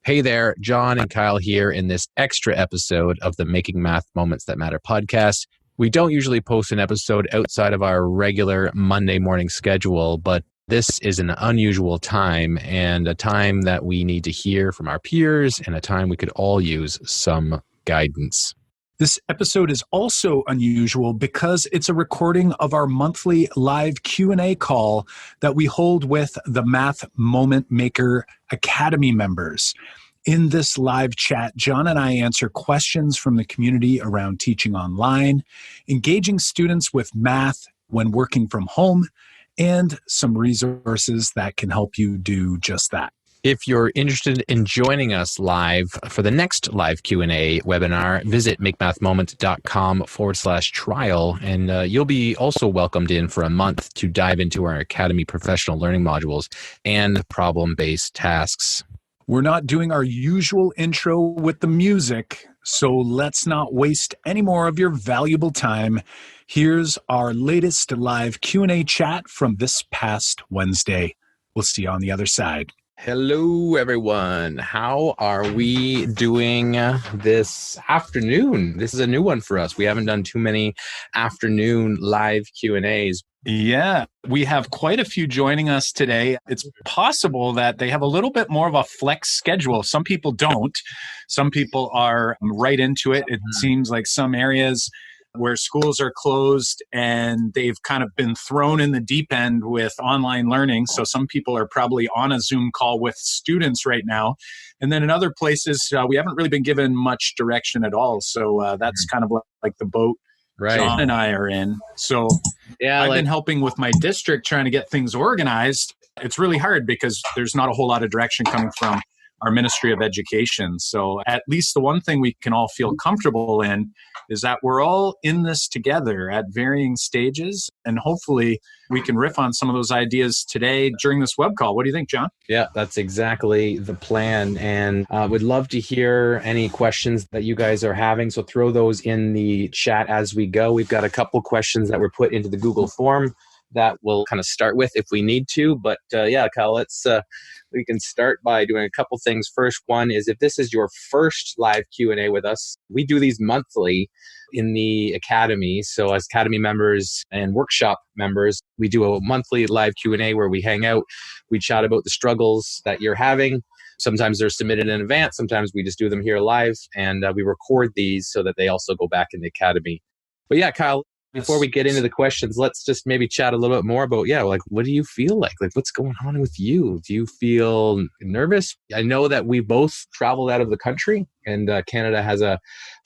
Hey there, Jon and Kyle here in this extra episode of the Making Math Moments That Matter podcast. We don't usually post an episode outside of our regular Monday morning schedule, but this is an unusual time and a time that we need to hear from our peers and a time we could all use some guidance. This episode is also unusual because it's a recording of our monthly live Q&A call that we hold with the Math Moment Maker Academy members. In this live chat, Jon and I answer questions from the community around teaching online, engaging students with math when working from home, and some resources that can help you do just that. If you're interested in joining us live for the next live Q&A webinar, visit makemathmoment.com/trial, and you'll be also welcomed in for a month to dive into our Academy professional learning modules and problem-based tasks. We're not doing our usual intro with the music, so let's not waste any more of your valuable time. Here's our latest live Q&A chat from this past Wednesday. We'll see you on the other side. Hello, everyone. How are we doing this afternoon? This is a new one for us. We haven't done too many afternoon live Q&As. Yeah, we have quite a few joining us today. It's possible that they have a little bit more of a flex schedule. Some people don't. Some people are right into it. It seems like some areas where schools are closed and they've kind of been thrown in the deep end with online learning. So some people are probably on a Zoom call with students right now. And then in other places, we haven't really been given much direction at all. So that's kind of like the boat Jon and I are in. So I've been helping with my district trying to get things organized. It's really hard because there's not a whole lot of direction coming from our Ministry of Education. So at least the one thing we can all feel comfortable in is that we're all in this together at varying stages. And hopefully we can riff on some of those ideas today during this web call. What do you think, Jon? Yeah, that's exactly the plan. And would love to hear any questions that you guys are having. So throw those in the chat as we go. We've got a couple questions that were put into the Google form that we'll kind of start with if we need to. But yeah, Kyle, we can start by doing a couple things. First one is, if this is your first live Q&A with us, we do these monthly in the Academy. So as Academy members and workshop members, we do a monthly live Q&A where we hang out, we chat about the struggles that you're having. Sometimes they're submitted in advance. Sometimes we just do them here live, and we record these so that they also go back in the Academy. But yeah, Kyle, before we get into the questions, let's just maybe chat a little bit more about, what do you feel like? Like, what's going on with you? Do you feel nervous? I know that we both traveled out of the country, and Canada has a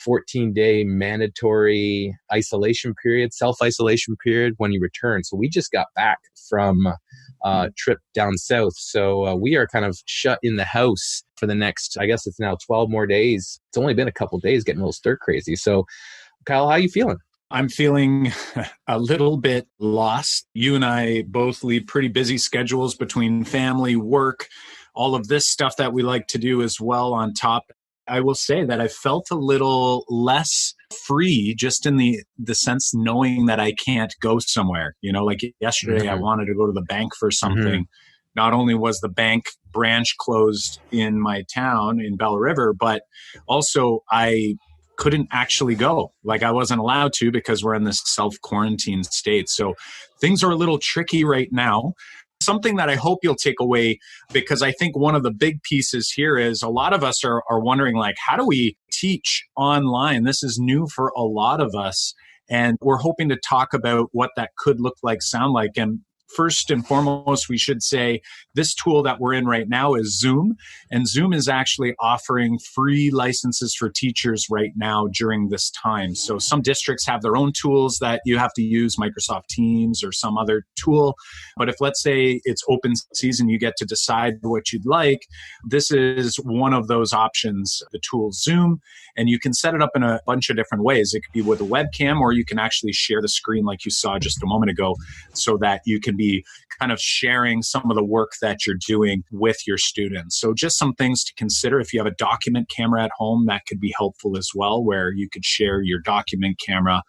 14-day mandatory isolation period, self-isolation period when you return. So we just got back from a trip down south. So we are kind of shut in the house for the next, I guess it's now 12 more days. It's only been a couple days, getting a little stir crazy. So Kyle, how are you feeling? I'm feeling a little bit lost. You and I both lead pretty busy schedules between family, work, all of this stuff that we like to do as well on top. I will say that I felt a little less free just in the sense knowing that I can't go somewhere. You know, like yesterday I wanted to go to the bank for something. Not only was the bank branch closed in my town in Bell River, but also I couldn't actually go. Like I wasn't allowed to because we're in this self-quarantine state. So things are a little tricky right now. Something that I hope you'll take away, because I think one of the big pieces here is a lot of us are wondering, like, how do we teach online? This is new for a lot of us. And we're hoping to talk about what that could look like, sound like. And first and foremost, we should say this tool that we're in right now is Zoom. And Zoom is actually offering free licenses for teachers right now during this time. So some districts have their own tools that you have to use, Microsoft Teams or some other tool. But if, let's say, it's open season, you get to decide what you'd like. This is one of those options, the tool Zoom. And you can set it up in a bunch of different ways. It could be with a webcam, or you can actually share the screen like you saw just a moment ago, so that you can be kind of sharing some of the work that you're doing with your students. So just some things to consider. If you have a document camera at home, that could be helpful as well, where you could share your document camera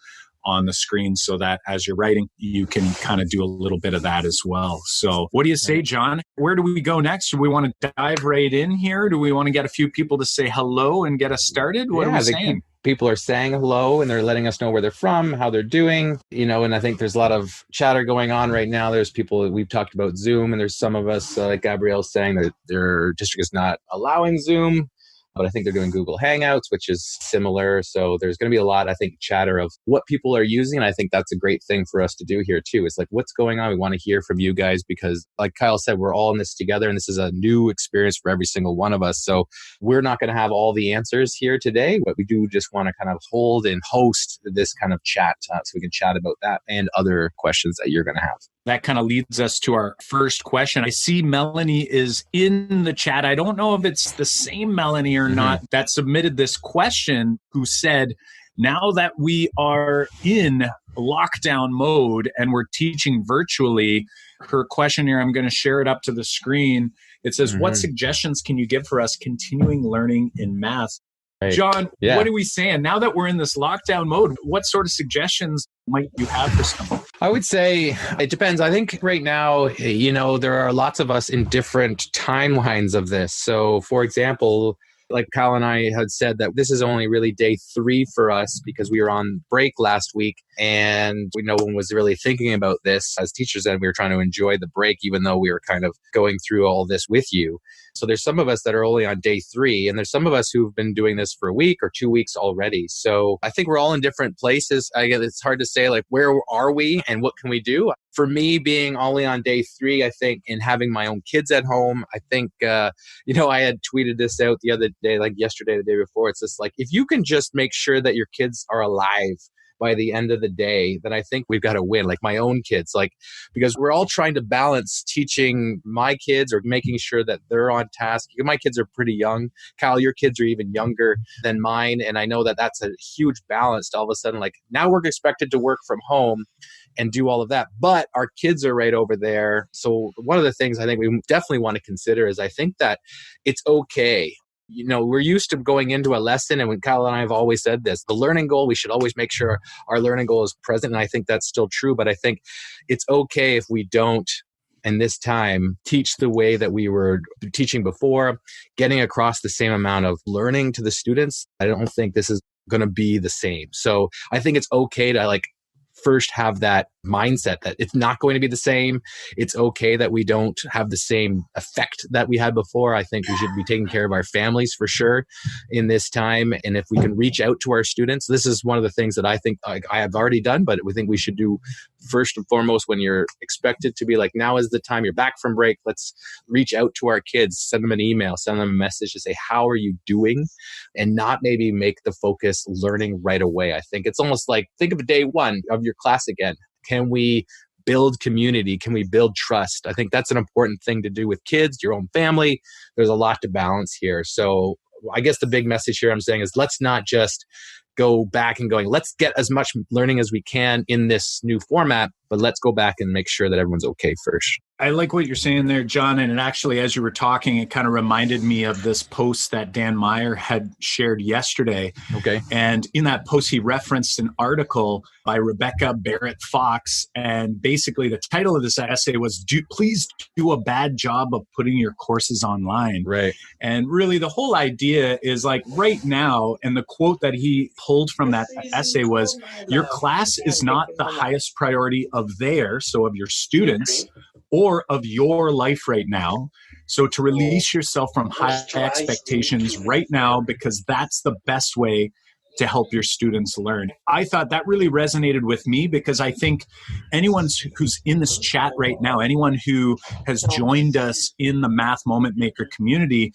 on the screen so that as you're writing, you can kind of do a little bit of that as well. So what do you say, John? Where do we go next? Do we want to dive right in here? Do we want to get a few people to say hello and get us started? What are we saying? People are saying hello and they're letting us know where they're from, how they're doing, and I think there's a lot of chatter going on right now. There's people, we've talked about Zoom, and there's some of us, like Gabrielle's saying, that their district is not allowing Zoom, but I think they're doing Google Hangouts, which is similar. So there's going to be a lot, I think, chatter of what people are using. And I think that's a great thing for us to do here too. It's like, what's going on? We want to hear from you guys because like Kyle said, we're all in this together and this is a new experience for every single one of us. So we're not going to have all the answers here today, but we do just want to kind of hold and host this kind of chat so we can chat about that and other questions that you're going to have. That kind of leads us to our first question. I see Melanie is in the chat. I don't know if it's the same Melanie or not that submitted this question, who said, now that we are in lockdown mode and we're teaching virtually, her question here, I'm going to share it up to the screen. It says, what suggestions can you give for us continuing learning in math? Right. John, what are we saying? Now that we're in this lockdown mode, what sort of suggestions might you have for someone? I would say it depends. I think right now, there are lots of us in different timelines of this. So, for example, like Kyle and I had said that this is only really day 3 for us because we were on break last week and no one was really thinking about this as teachers, and we were trying to enjoy the break even though we were kind of going through all this with you. So there's some of us that are only on day 3 and there's some of us who've been doing this for a week or 2 weeks already. So I think we're all in different places. I guess it's hard to say like, where are we and what can we do? For me, being only on day 3, I think, and having my own kids at home, I think, I had tweeted this out the other day, like yesterday, the day before. It's just like, if you can just make sure that your kids are alive by the end of the day, then I think we've got to win, like my own kids, because we're all trying to balance teaching my kids or making sure that they're on task. My kids are pretty young. Kyle, your kids are even younger than mine. And I know that that's a huge balance to all of a sudden, like now we're expected to work from home and do all of that. But our kids are right over there. So one of the things I think we definitely want to consider is I think that it's okay. We're used to going into a lesson, and when Kyle and I have always said this, the learning goal, we should always make sure our learning goal is present. And I think that's still true. But I think it's okay if we don't, in this time, teach the way that we were teaching before, getting across the same amount of learning to the students. I don't think this is going to be the same. So I think it's okay to first have that mindset that it's not going to be the same. It's okay that we don't have the same effect that we had before. I think we should be taking care of our families for sure in this time. And if we can reach out to our students, this is one of the things that I think I have already done, but we think we should do first and foremost when you're expected to be like, now is the time you're back from break. Let's reach out to our kids, send them an email, send them a message to say, how are you doing? And not maybe make the focus learning right away. I think it's almost like, think of day 1 of your class again. Can we build community? Can we build trust? I think that's an important thing to do with kids, your own family. There's a lot to balance here. So I guess the big message here I'm saying is let's not just go back and let's get as much learning as we can in this new format, but let's go back and make sure that everyone's okay first. I like what you're saying there, John. And it actually, as you were talking, it kind of reminded me of this post that Dan Meyer had shared yesterday. Okay. And in that post, he referenced an article by Rebecca Barrett Fox. And basically the title of this essay was, Please do a bad job of putting your courses online. Right. And really the whole idea is like right now, and the quote that he pulled from that essay was, your class is not the highest priority of theirs, so of your students, or of your life right now. So to release yourself from high expectations right now, because that's the best way to help your students learn. I thought that really resonated with me because I think anyone who's in this chat right now, anyone who has joined us in the Math Moment Maker community,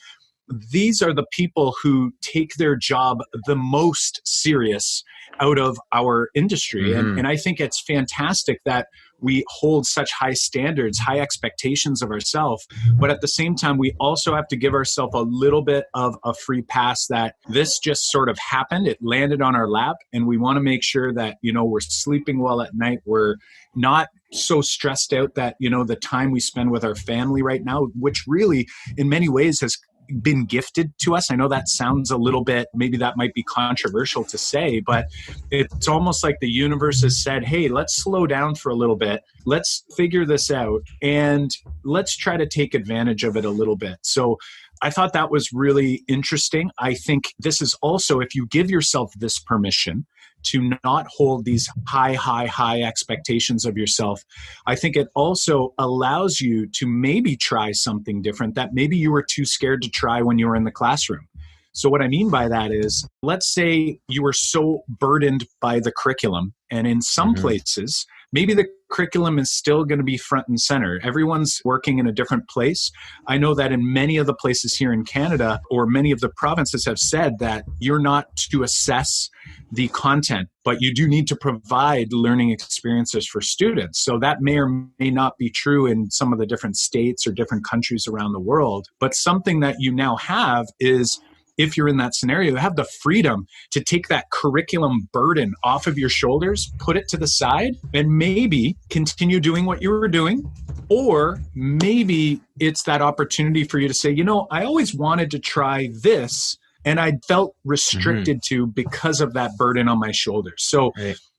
these are the people who take their job the most serious out of our industry. And I think it's fantastic that we hold such high standards, high expectations of ourselves. But at the same time, we also have to give ourselves a little bit of a free pass that this just sort of happened. It landed on our lap. And we want to make sure that, we're sleeping well at night. We're not so stressed out that, the time we spend with our family right now, which really in many ways has been gifted to us. I know that sounds a little bit, maybe that might be controversial to say, but it's almost like the universe has said, hey, let's slow down for a little bit. Let's figure this out and let's try to take advantage of it a little bit. So I thought that was really interesting. I think this is also, if you give yourself this permission to not hold these high expectations of yourself, I think it also allows you to maybe try something different that maybe you were too scared to try when you were in the classroom. So what I mean by that is, let's say you were so burdened by the curriculum, and in some places, maybe the curriculum is still going to be front and center. Everyone's working in a different place. I know that in many of the places here in Canada, or many of the provinces have said that you're not to assess the content, but you do need to provide learning experiences for students. So that may or may not be true in some of the different states or different countries around the world. But something that you now have is, if you're in that scenario, you have the freedom to take that curriculum burden off of your shoulders, put it to the side, and maybe continue doing what you were doing. Or maybe it's that opportunity for you to say, you know, I always wanted to try this, and I felt restricted to because of that burden on my shoulders. So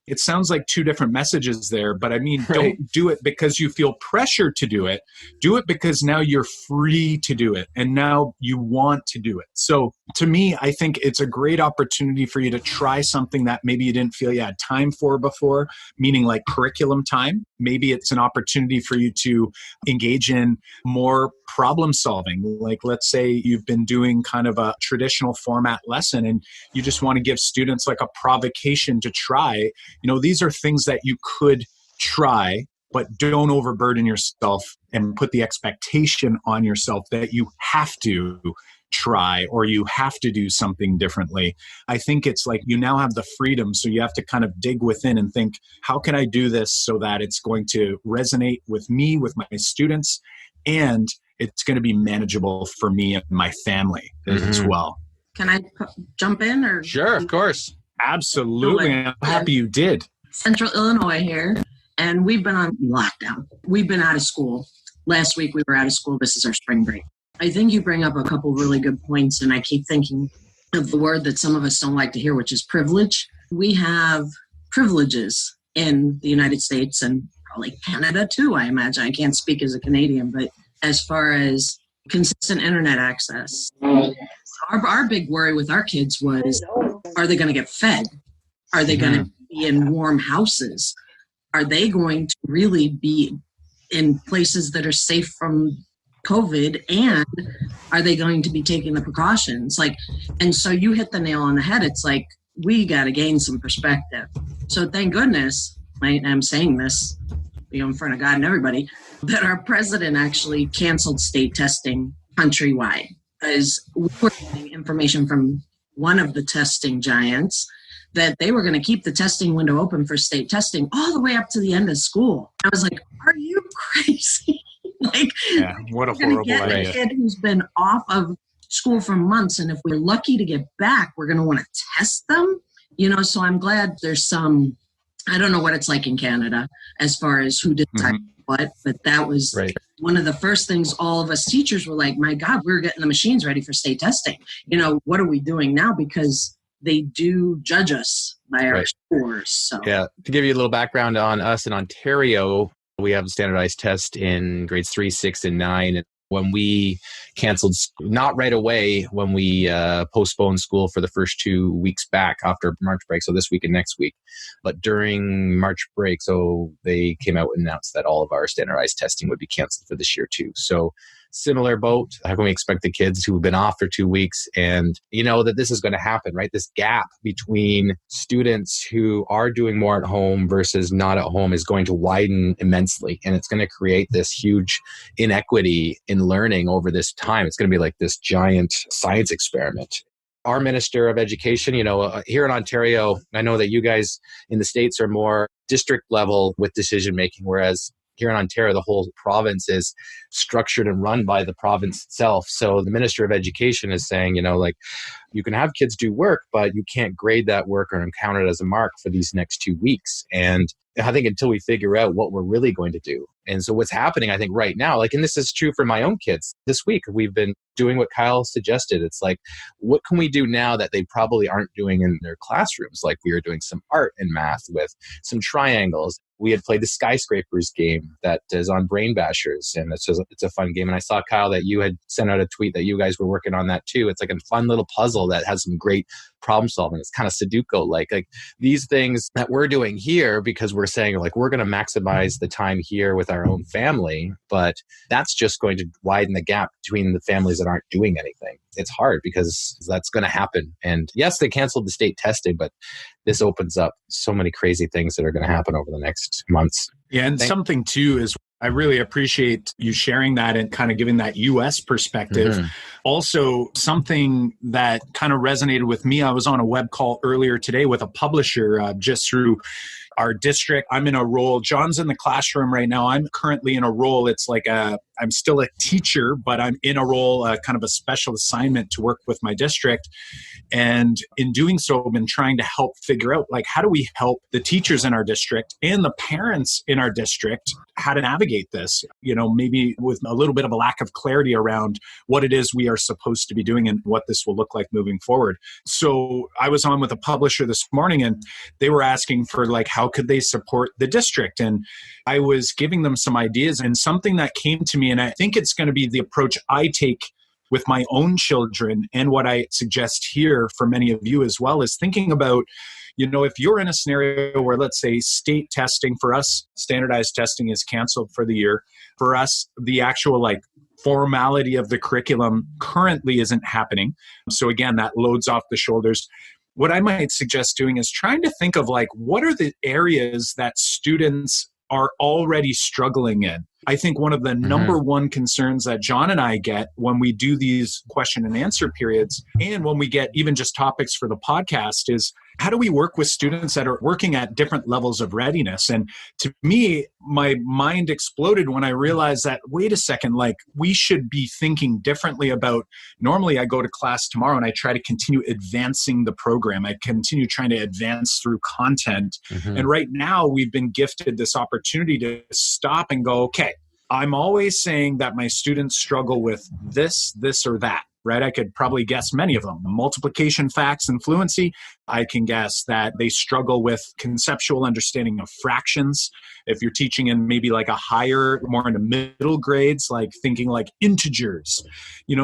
it sounds like two different messages there, but I mean, don't do it because you feel pressure to do it. Do it because now you're free to do it, and now you want to do it. So to me, I think it's a great opportunity for you to try something that maybe you didn't feel you had time for before, meaning like curriculum time. Maybe it's an opportunity for you to engage in more problem solving. Like, let's say you've been doing kind of a traditional format lesson and you just want to give students like a provocation to try. You know, these are things that you could try, but don't overburden yourself and put the expectation on yourself that you have to try or you have to do something differently. I think it's like you now have the freedom, so you have to kind of dig within and think, how can I do this so that it's going to resonate with me, with my students, and it's going to be manageable for me and my family as well. Can I jump in? Or Sure, of course. Absolutely. I'm happy you did. Central Illinois here, and we've been on lockdown. We've been out of school. Last week we were out of school. This is our spring break. I think you bring up a couple really good points, and I keep thinking of the word that some of us don't like to hear, which is privilege. We have privileges in the United States and probably Canada too, I imagine. I can't speak as a Canadian, but as far as consistent internet access, our big worry with our kids was, are they going to get fed? Are they going to be in warm houses? Are they going to really be in places that are safe from COVID, and are they going to be taking the precautions? And so you hit the nail on the head. It's like, we got to gain some perspective. So thank goodness, I'm saying this, in front of God and everybody, that our president actually canceled state testing countrywide, because we were getting information from one of the testing giants that they were going to keep the testing window open for state testing all the way up to the end of school. I was like, are you crazy? What a horrible idea. A kid who's been off of school for months, and if we're lucky to get back, we're going to want to test them. So I'm glad there's some, I don't know what it's like in Canada as far as who decides what, but that was one of the first things all of us teachers were like, my God, we're getting the machines ready for state testing. What are we doing now? Because they do judge us by our scores. So. Yeah, to give you a little background on us in Ontario, we have a standardized test in grades 3, 6, and 9. And when we canceled, not right away, when we postponed school for the first 2 weeks back after March break, so this week and next week, but during March break, so they came out and announced that all of our standardized testing would be canceled for this year too. So similar boat. How can we expect the kids who have been off for 2 weeks and that this is going to happen, right? This gap between students who are doing more at home versus not at home is going to widen immensely. And it's going to create this huge inequity in learning over this time. It's going to be like this giant science experiment. Our Minister of Education, here in Ontario, I know that you guys in the States are more district level with decision making, whereas here in Ontario, the whole province is structured and run by the province itself. So the Minister of Education is saying, you can have kids do work, but you can't grade that work or count it as a mark for these next 2 weeks. And I think until we figure out what we're really going to do, And so what's happening, I think right now, like, and this is true for my own kids this week, we've been doing what Kyle suggested. It's like, what can we do now that they probably aren't doing in their classrooms? Like, we were doing some art and math with some triangles. We had played the skyscrapers game that is on Brain Bashers, and it's a fun game. And I saw, Kyle, that you had sent out a tweet that you guys were working on that too. It's like a fun little puzzle that has some great problem solving. It's kind of Sudoku like these things that we're doing here, because we're saying, like, we're going to maximize the time here with our own family, but that's just going to widen the gap between the families that aren't doing anything. It's hard because that's going to happen. And yes, they canceled the state testing, but this opens up so many crazy things that are going to happen over the next months. Yeah, and something too is I really appreciate you sharing that and kind of giving that US perspective. Mm-hmm. Also, something that kind of resonated with me, I was on a web call earlier today with a publisher just through our district. I'm in a role. John's in the classroom right now. I'm currently in a role. It's like I'm still a teacher, but I'm in a role, kind of a special assignment to work with my district. And in doing so, I've been trying to help figure out, like, how do we help the teachers in our district and the parents in our district how to navigate this, maybe with a little bit of a lack of clarity around what it is we are supposed to be doing and what this will look like moving forward. So I was on with a publisher this morning, and they were asking for, like, how could they support the district? And I was giving them some ideas, and something that came to me, and I think it's going to be the approach I take with my own children, and what I suggest here for many of you as well, is thinking about, if you're in a scenario where, let's say, state testing, for us, standardized testing is canceled for the year. For us, the actual formality of the curriculum currently isn't happening. So again, that loads off the shoulders. What I might suggest doing is trying to think of, what are the areas that students are already struggling in. I think one of the number one concerns that John and I get when we do these question and answer periods, and when we get even just topics for the podcast, is how do we work with students that are working at different levels of readiness? And to me, my mind exploded when I realized that, wait a second, we should be thinking differently about, normally I go to class tomorrow and I try to continue advancing the program. I continue trying to advance through content. And right now we've been gifted this opportunity to stop and go, okay, I'm always saying that my students struggle with this, or that. Right? I could probably guess many of them. Multiplication, facts, and fluency. I can guess that they struggle with conceptual understanding of fractions. If you're teaching in maybe a higher, more in the middle grades, thinking integers,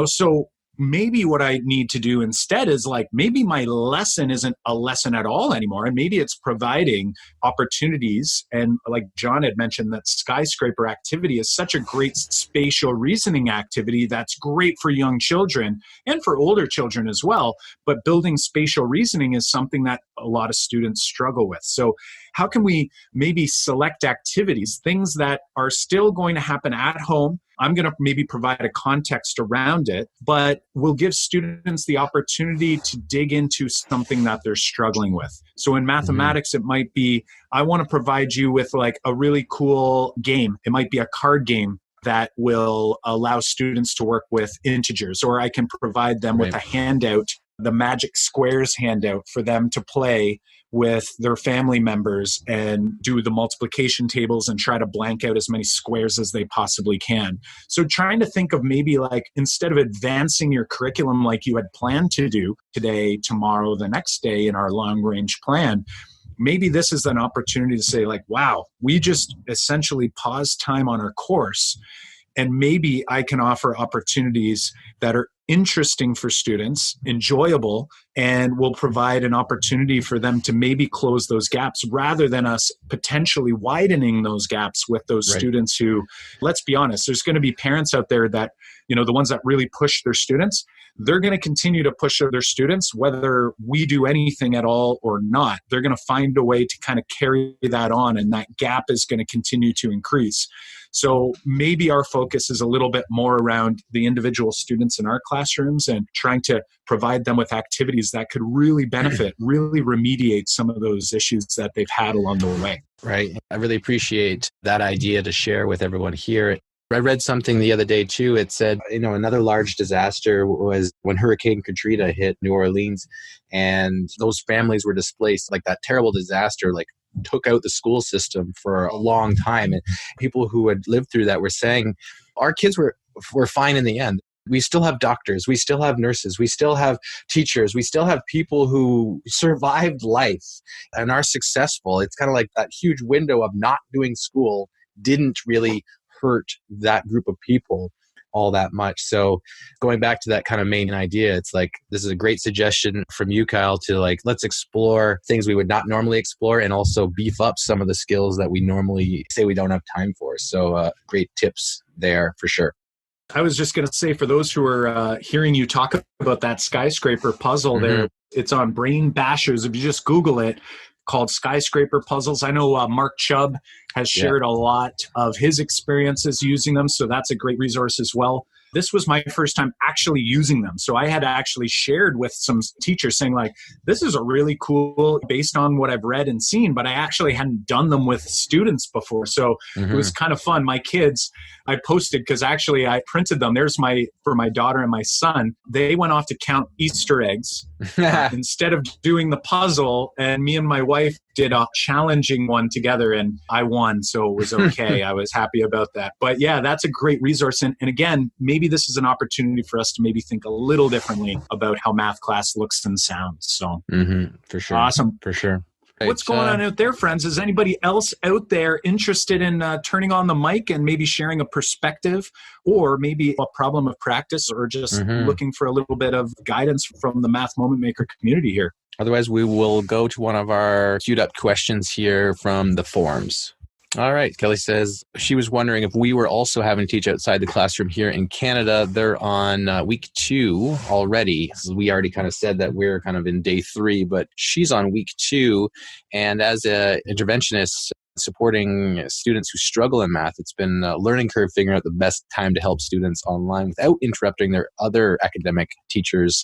so maybe what I need to do instead is maybe my lesson isn't a lesson at all anymore. And maybe it's providing opportunities. And like John had mentioned, that skyscraper activity is such a great spatial reasoning activity that's great for young children and for older children as well. But building spatial reasoning is something that a lot of students struggle with. So how can we maybe select activities, things that are still going to happen at home? I'm going to maybe provide a context around it, but we'll give students the opportunity to dig into something that they're struggling with. So in mathematics, it might be, I want to provide you with a really cool game. It might be a card game that will allow students to work with integers, or I can provide them with a handout, the Magic Squares handout, for them to play with their family members and do the multiplication tables and try to blank out as many squares as they possibly can. So trying to think of maybe instead of advancing your curriculum like you had planned to do today, tomorrow, the next day in our long range plan, maybe this is an opportunity to say wow, we just essentially paused time on our course, and maybe I can offer opportunities that are interesting for students, enjoyable, and will provide an opportunity for them to maybe close those gaps, rather than us potentially widening those gaps with those students who, let's be honest, there's going to be parents out there that, the ones that really push their students, they're going to continue to push their students, whether we do anything at all or not. They're going to find a way to kind of carry that on, and that gap is going to continue to increase. So maybe our focus is a little bit more around the individual students in our classrooms and trying to provide them with activities that could really benefit, really remediate some of those issues that they've had along the way. Right. I really appreciate that idea to share with everyone here. I read something the other day too. It said, another large disaster was when Hurricane Katrina hit New Orleans, and those families were displaced. That terrible disaster, took out the school system for a long time. And people who had lived through that were saying, our kids were fine in the end. We still have doctors, we still have nurses, we still have teachers, we still have people who survived life and are successful. It's kind of like that huge window of not doing school didn't really hurt that group of people all that much. So going back to that kind of main idea, it's like, this is a great suggestion from you, Kyle, to like, let's explore things we would not normally explore and also beef up some of the skills that we normally say we don't have time for. So great tips there for sure. I was just going to say, for those who are hearing you talk about that skyscraper puzzle there, it's on Brain Bashers. If you just Google it, called Skyscraper Puzzles. I know Mark Chubb has shared a lot of his experiences using them, so that's a great resource as well. This was my first time actually using them. So I had actually shared with some teachers saying like, this is a really cool based on what I've read and seen, but I actually hadn't done them with students before. So it was kind of fun. My kids, I posted, because actually I printed them. There's for my daughter and my son. They went off to count Easter eggs instead of doing the puzzle. And me and my wife did a challenging one together and I won. So it was okay. I was happy about that. But yeah, that's a great resource. And again, maybe this is an opportunity for us to maybe think a little differently about how math class looks and sounds. So for sure. Awesome. For sure. What's going on out there, friends? Is anybody else out there interested in turning on the mic and maybe sharing a perspective, or maybe a problem of practice, or just looking for a little bit of guidance from the Math Moment Maker community here? Otherwise, we will go to one of our queued up questions here from the forums. All right. Kelly says she was wondering if we were also having to teach outside the classroom here in Canada. They're on week 2 already. We already kind of said that we're kind of in day 3, but she's on week 2. And as an interventionist supporting students who struggle in math, it's been a learning curve figuring out the best time to help students online without interrupting their other academic teachers'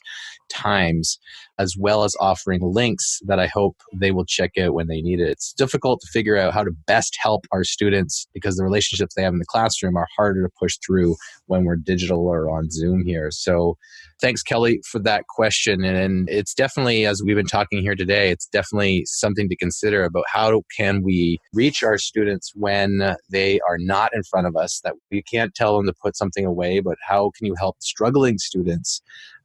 times, as well as offering links that I hope they will check out when they need it. It's difficult to figure out how to best help our students because the relationships they have in the classroom are harder to push through when we're digital or on Zoom here. So thanks, Kelly, for that question. And it's definitely, as we've been talking here today, it's definitely something to consider about how can we reach our students when they are not in front of us, that we can't tell them to put something away, but how can you help struggling students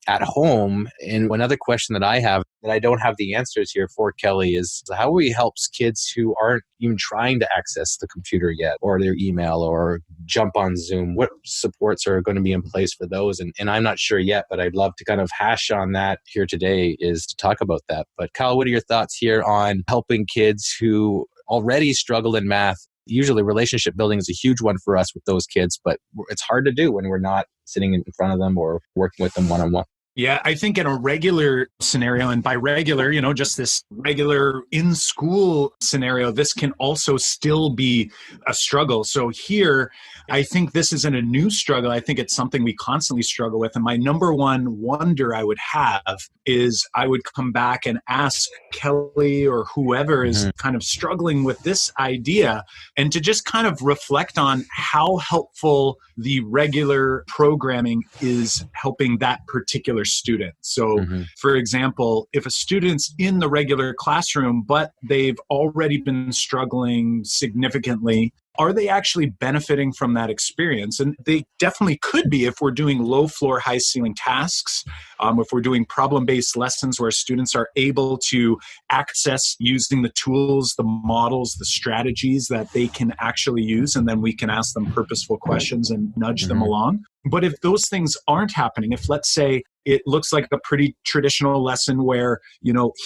at home? And another question that I have that I don't have the answers here for, Kelly, is how we help kids who aren't even trying to access the computer yet, or their email, or jump on Zoom? What supports are going to be in place for those? And I'm not sure yet, but I'd love to kind of hash on that here today, is to talk about that. But Kyle, what are your thoughts here on helping kids who already struggle in math? Usually relationship building is a huge one for us with those kids, but it's hard to do when we're not sitting in front of them or working with them one-on-one. Yeah, I think in a regular scenario, and by regular, just this regular in-school scenario, this can also still be a struggle. So here, I think this isn't a new struggle. I think it's something we constantly struggle with. And my number one wonder I would have is I would come back and ask Kelly or whoever is kind of struggling with this idea, and to just kind of reflect on how helpful the regular programming is helping that particular student. So, for example, if a student's in the regular classroom, but they've already been struggling significantly, are they actually benefiting from that experience? And they definitely could be if we're doing low floor, high ceiling tasks, if we're doing problem-based lessons where students are able to access using the tools, the models, the strategies that they can actually use, and then we can ask them purposeful questions and nudge them along. But if those things aren't happening, if let's say it looks like a pretty traditional lesson where,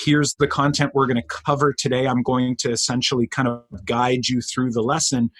here's the content we're going to cover today, I'm going to essentially kind of guide you through the lesson,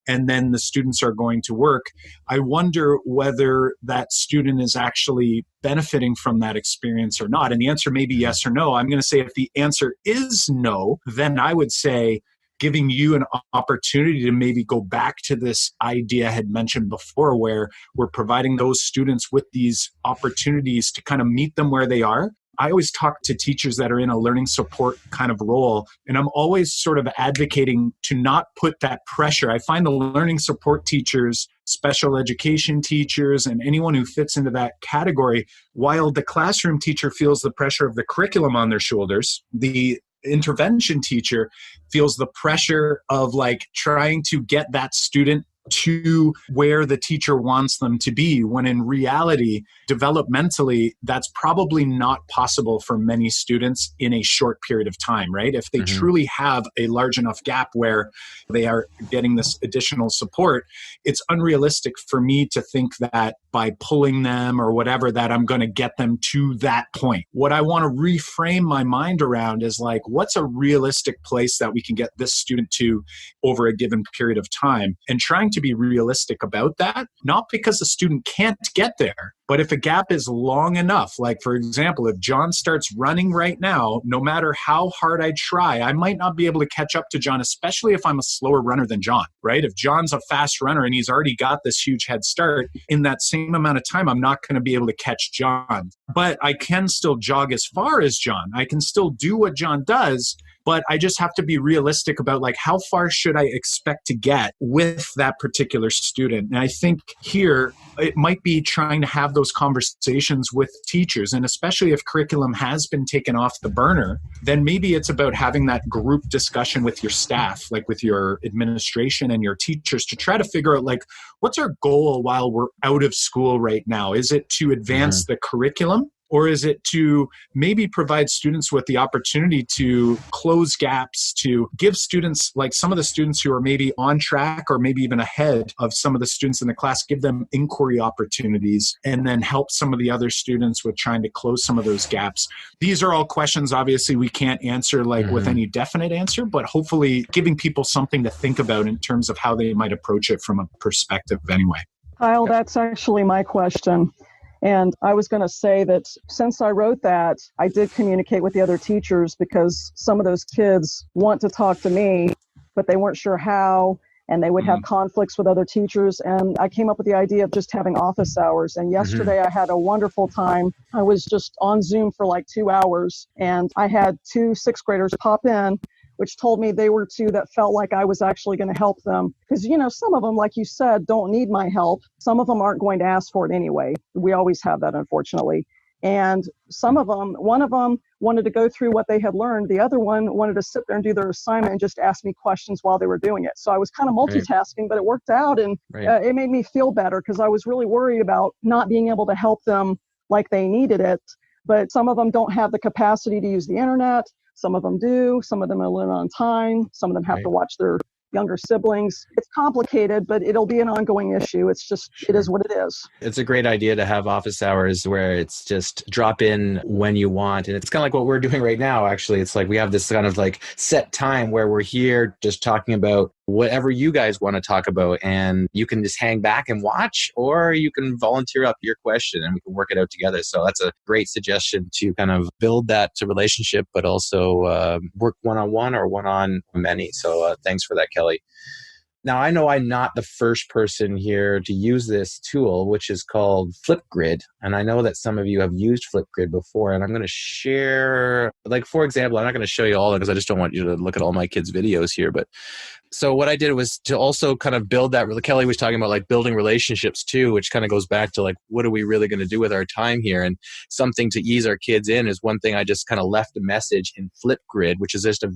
and then the students are going to work, I wonder whether that student is actually benefiting from that experience or not. And the answer may be yes or no. I'm going to say if the answer is no, then I would say giving you an opportunity to maybe go back to this idea I had mentioned before, where we're providing those students with these opportunities to kind of meet them where they are. I always talk to teachers that are in a learning support kind of role, and I'm always sort of advocating to not put that pressure. I find the learning support teachers, special education teachers, and anyone who fits into that category, while the classroom teacher feels the pressure of the curriculum on their shoulders, the intervention teacher feels the pressure of like trying to get that student to where the teacher wants them to be, when in reality, developmentally, that's probably not possible for many students in a short period of time, right? If they truly have a large enough gap where they are getting this additional support, it's unrealistic for me to think that by pulling them or whatever, that I'm going to get them to that point. What I want to reframe my mind around is like, what's a realistic place that we can get this student to over a given period of time, and trying to be realistic about that, not because the student can't get there, but if a gap is long enough. Like, for example, if Jon starts running right now, no matter how hard I try, I might not be able to catch up to Jon, especially if I'm a slower runner than Jon, right? If Jon's a fast runner and he's already got this huge head start, in that same amount of time, I'm not going to be able to catch Jon. But I can still jog as far as Jon. I can still do what Jon does, but I just have to be realistic about like, how far should I expect to get with that particular student? And I think here it might be trying to have those conversations with teachers. And especially if curriculum has been taken off the burner, then maybe it's about having that group discussion with your staff, like with your administration and your teachers, to try to figure out like, what's our goal while we're out of school right now? Is it to advance the curriculum? Or is it to maybe provide students with the opportunity to close gaps, to give students, like some of the students who are maybe on track or maybe even ahead of some of the students in the class, give them inquiry opportunities, and then help some of the other students with trying to close some of those gaps? These are all questions, obviously, we can't answer like with any definite answer, but hopefully giving people something to think about in terms of how they might approach it from a perspective anyway. Kyle, that's actually my question. And I was going to say that since I wrote that, I did communicate with the other teachers, because some of those kids want to talk to me, but they weren't sure how, and they would have conflicts with other teachers. And I came up with the idea of just having office hours. And yesterday I had a wonderful time. I was just on Zoom for like 2 hours, and I had 2 sixth graders pop in, which told me they were 2 that felt like I was actually going to help them. Because, you know, some of them, like you said, don't need my help. Some of them aren't going to ask for it anyway. We always have that, unfortunately. And some of them, one of them wanted to go through what they had learned. The other one wanted to sit there and do their assignment and just ask me questions while they were doing it. So I was kind of multitasking, but it worked out, and it made me feel better, because I was really worried about not being able to help them like they needed it. But some of them don't have the capacity to use the internet. Some of them do. Some of them are limited on time. Some of them have to watch their younger siblings. It's complicated, but it'll be an ongoing issue. It's just, it is what it is. It's a great idea to have office hours where it's just drop in when you want. And it's kind of like what we're doing right now, actually. It's like we have this kind of like set time where we're here just talking about whatever you guys want to talk about. And you can just hang back and watch, or you can volunteer up your question and we can work it out together. So that's a great suggestion to kind of build that relationship, but also work one-on-one or one-on-many. So thanks for that, Kelly. Now, I know I'm not the first person here to use this tool, which is called FlipGrid. And I know that some of you have used FlipGrid before. And I'm going to share, like, for example, I'm not going to show you all of it because I just don't want you to look at all my kids' videos here. But so what I did was to also kind of build that. Kelly was talking about like building relationships too, which kind of goes back to like, what are we really going to do with our time here? And something to ease our kids in is one thing. I just kind of left a message in FlipGrid, which is just a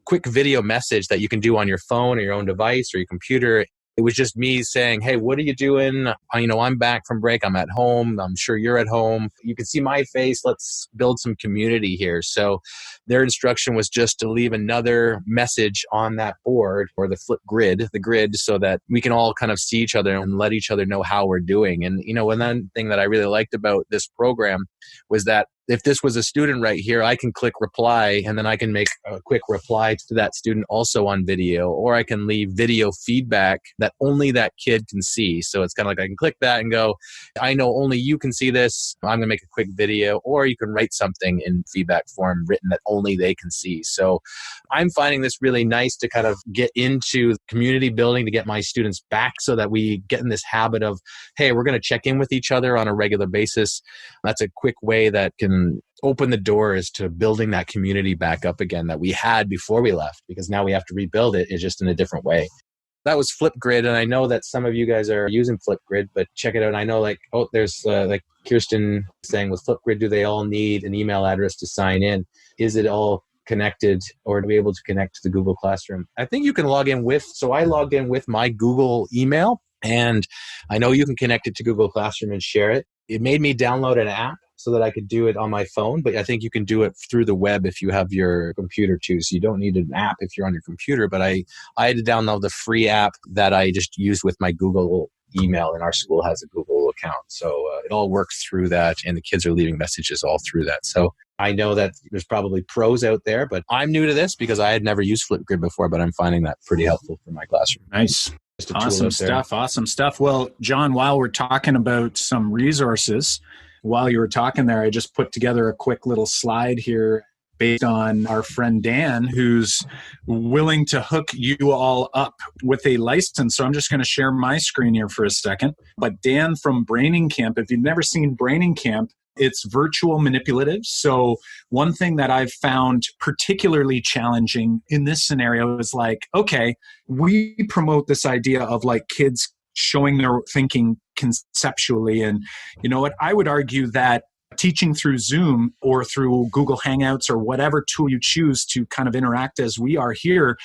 quick video message that you can do on your phone or your own device or your computer. It was just me saying, hey, what are you doing? I'm back from break. I'm at home. I'm sure you're at home. You can see my face. Let's build some community here. So their instruction was just to leave another message on that board, or the the grid, so that we can all kind of see each other and let each other know how we're doing. And, one thing that I really liked about this program was that if this was a student right here, I can click reply, and then I can make a quick reply to that student also on video, or I can leave video feedback that only that kid can see. So it's kind of like I can click that and go, I know only you can see this. I'm going to make a quick video, or you can write something in feedback form written that only they can see. So I'm finding this really nice to kind of get into community building, to get my students back so that we get in this habit of, hey, we're going to check in with each other on a regular basis. That's a quick way that can open the doors to building that community back up again that we had before we left, because now we have to rebuild it. It's just in a different way. That was FlipGrid, and I know that some of you guys are using FlipGrid, but check it out. And I know there's like Kirsten saying with FlipGrid, do they all need an email address to sign in? Is it all connected or to be able to connect to the Google Classroom. I think you can log in so I logged in with my Google email, and I know you can connect it to Google Classroom and share it. It made me download an app so that I could do it on my phone, but I think you can do it through the web if you have your computer too. So you don't need an app if you're on your computer, but I had to download the free app that I just used with my Google email, and our school has a Google account. So it all works through that, and the kids are leaving messages all through that. So I know that there's probably pros out there, but I'm new to this because I had never used FlipGrid before, but I'm finding that pretty helpful for my classroom. Nice. Awesome stuff. Well, John, while we're talking about some resources, while you were talking there, I just put together a quick little slide here based on our friend Dan, who's willing to hook you all up with a license. So I'm just going to share my screen here for a second. But Dan from Braining Camp, if you've never seen Braining Camp, it's virtual manipulatives. So one thing that I've found particularly challenging in this scenario is like, okay, we promote this idea of like kids showing their thinking conceptually. And you know what? I would argue that teaching through Zoom or through Google Hangouts or whatever tool you choose to kind of interact as we are here,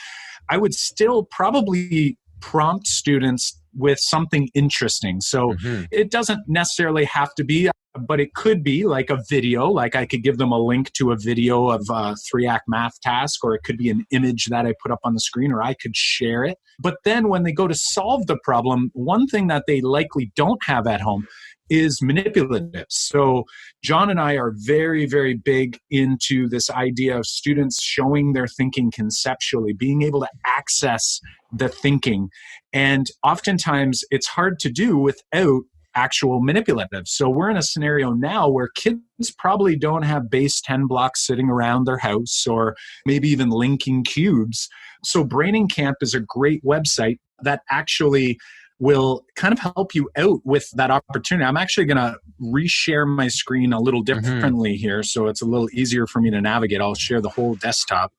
I would still probably prompt students with something interesting. So it doesn't necessarily have to be, but it could be like a video, like I could give them a link to a video of a 3-act math task, or it could be an image that I put up on the screen, or I could share it. But then when they go to solve the problem, one thing that they likely don't have at home is manipulative. So John and I are very, very big into this idea of students showing their thinking conceptually, being able to access the thinking. And oftentimes it's hard to do without actual manipulative. So we're in a scenario now where kids probably don't have base 10 blocks sitting around their house, or maybe even linking cubes. So Braining Camp is a great website that actually will kind of help you out with that opportunity. I'm actually going to reshare my screen a little differently here, so it's a little easier for me to navigate. I'll share the whole desktop.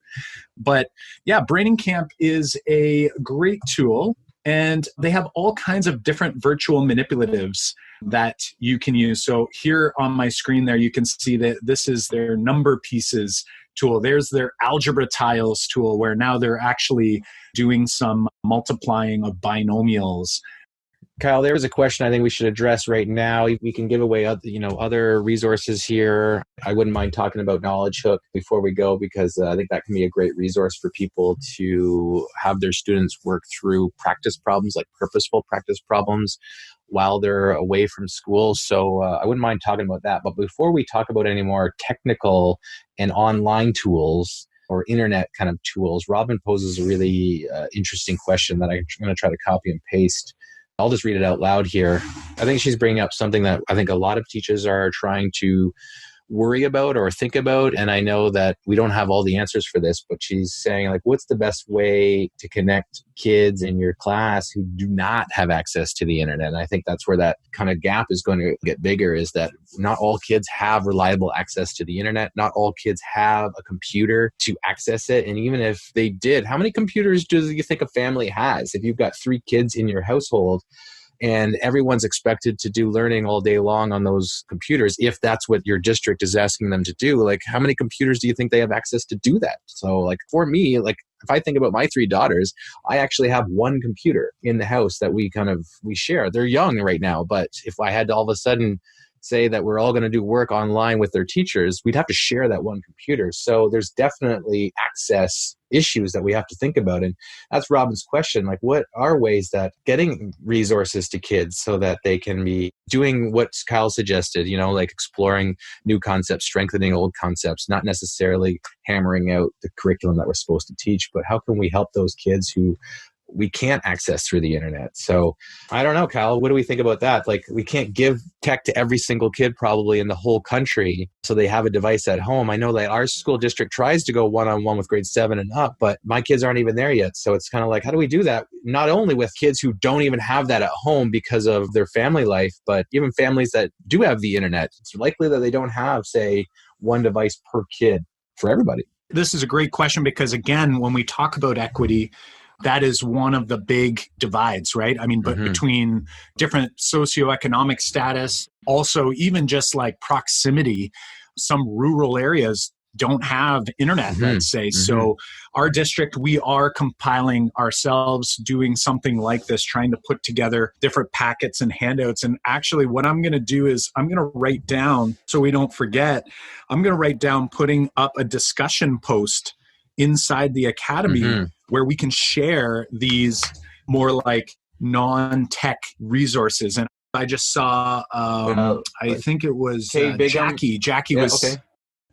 But yeah, Braining Camp is a great tool, and they have all kinds of different virtual manipulatives that you can use. So here on my screen there, you can see that this is their number pieces tool. There's their algebra tiles tool, where now they're actually doing some multiplying of binomials. Kyle, there was a question I think we should address right now. We can give away other resources here. I wouldn't mind talking about Knowledge Hook before we go, because I think that can be a great resource for people to have their students work through practice problems, like purposeful practice problems, while they're away from school. So I wouldn't mind talking about that. But before we talk about any more technical and online tools or internet kind of tools, Robin poses a really interesting question that I'm going to try to copy and paste. I'll just read it out loud here. I think she's bringing up something that I think a lot of teachers are trying to worry about or think about. And I know that we don't have all the answers for this, but she's saying, like, what's the best way to connect kids in your class who do not have access to the internet? And I think that's where that kind of gap is going to get bigger, is that not all kids have reliable access to the internet. Not all kids have a computer to access it. And even if they did, how many computers do you think a family has? If you've got 3 kids in your household, and everyone's expected to do learning all day long on those computers, if that's what your district is asking them to do, like, how many computers do you think they have access to do that? So, like, for me, like, if I think about my 3 daughters, I actually have 1 computer in the house that we share. They're young right now, but if I had to all of a sudden say that we're all going to do work online with their teachers, we'd have to share that 1 computer. So there's definitely access issues that we have to think about. And that's Robin's question. Like, what are ways that getting resources to kids so that they can be doing what Kyle suggested, like exploring new concepts, strengthening old concepts, not necessarily hammering out the curriculum that we're supposed to teach, but how can we help those kids who we can't access through the internet? So I don't know, Kyle, what do we think about that? Like, we can't give tech to every single kid probably in the whole country so they have a device at home. I know that our school district tries to go one-on-one with grade 7 and up, but my kids aren't even there yet. So it's kind of like, how do we do that? Not only with kids who don't even have that at home because of their family life, but even families that do have the internet. It's likely that they don't have, say, 1 device per kid for everybody. This is a great question, because again, when we talk about equity, that is one of the big divides, right? I mean, but between different socioeconomic status, also even just like proximity, some rural areas don't have internet, let's say. So our district, we are compiling ourselves, doing something like this, trying to put together different packets and handouts. And actually what I'm going to do is I'm going to write down, so we don't forget, I'm going to write down putting up a discussion post inside the academy where we can share these more like non-tech resources. And I just saw, I think it was Jackie. Jackie was...